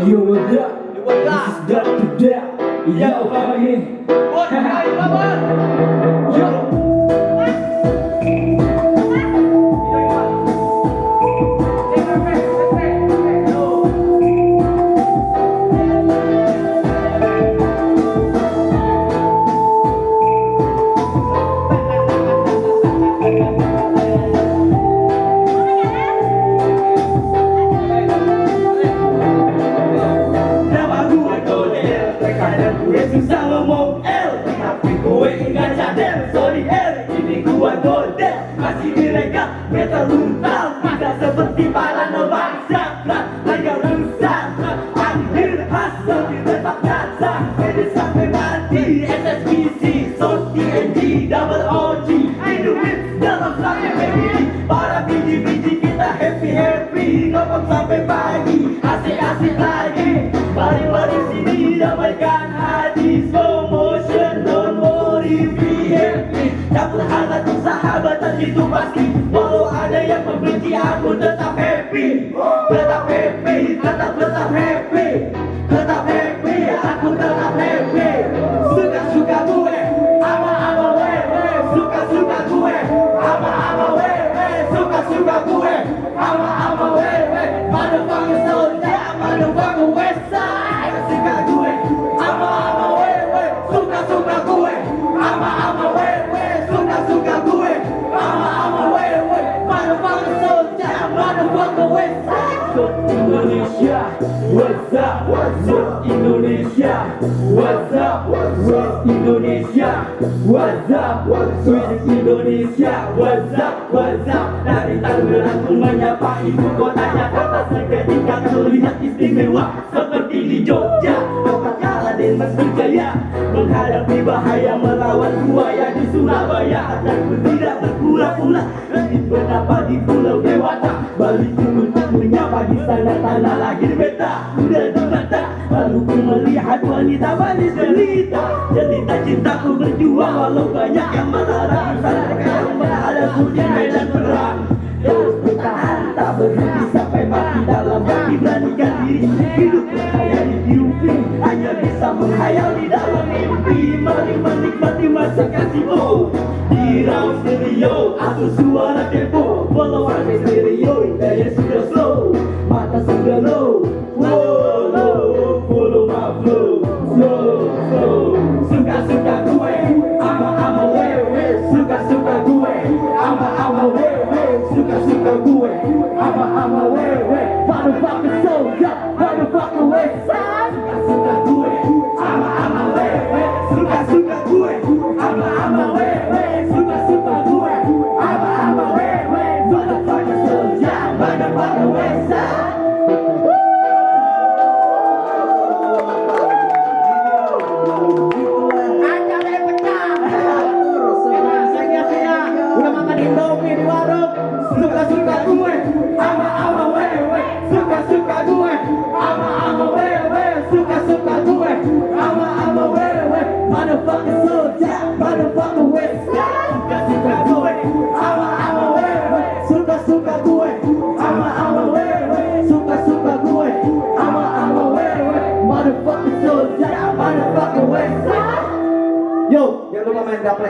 Yo, what up? This is Dr. Dap. Yo, homie. What? Yo. Susah ngomong L, tapi gue enggak cadel. Sorry L, ini gue godel. Masih direkam, beta luntal. Tidak seperti para bangsa. Hanya rusak, anjir hasil tetap nyata. Ini sampai mati, SSBC, SOT, TNG, double OG. Hidup dalam sampai baby. Para biji-biji kita happy-happy. Ngomong sampai pagi, asik-asik lagi. Mari-mari sini damaikan hati. Slow motion, don't worry, be happy. Campur hangat sahabatan itu pasti. Walau ada yang membenci, aku tetap happy. Tetap happy, tetap happy. Tetap happy, aku tetap happy. Suka-suka gue, ama-ama wewe. Suka-suka gue, ama-ama wewe. Suka-suka gue, ama-ama wewe. Motherfucker soldier, motherfucker west side. Suka gue, ama-ama wewe. Suka-suka gue, ama-ama wewe. Suka-suka gue, ama-ama wewe. Motherfucker soldier, motherfucker west side. Indonesia, what's up? What's up? Indonesia, what's up? What's up? Indonesia, what's up? What's up? Indonesia, what's up? What's up? Dari Tangerang pun menyapa ibu kotanya. Kota seketika terlihat istimewa seperti di Jogja. Tempatnya Raden Mas berjaya menghadapi bahaya melawan buaya di Surabaya. Dan tidak berpura-pura lebih bernapa di Pulau Dewata. Balik untuk menyapa di sana tanah lahir beta. Udah di mata lalu ku melihat wanita manis jelita. Jelita cintaku berjuang walau banyak yang melarang. Sana sekarang menghadapku di medan perang. Terus bertahan tak berhenti sampai mati dalam hati. Beranikan diri hidup berhayal di mimpi. Hanya bisa menghayal di dalam mimpi. Mari menikmati masa kasihmu di round stereo atau suara tempo. Walau ada stereo daya sudah slow, mata sudah low. Wow, low, follow my flow. Slow, suka-suka gue, ama-ama wewe. Suka-suka gue, ama-ama wewe. Suka-suka gue, ama-ama wewe. Motherfucker soldier, motherfucker west side. Suka-suka gue, ama-ama wewe. Suka-suka gue, ama-ama wewe. Suka-suka gue, ama-ama wewe. Motherfucker soldier, motherfucker west side. Udah makan Indomie di warung. Suka-suka gue, ama-ama wewe. Suka-suka gue, ama-ama wewe. Suka-suka gue, ama-ama wewe. Motherfucker soldier, motherfucker west side.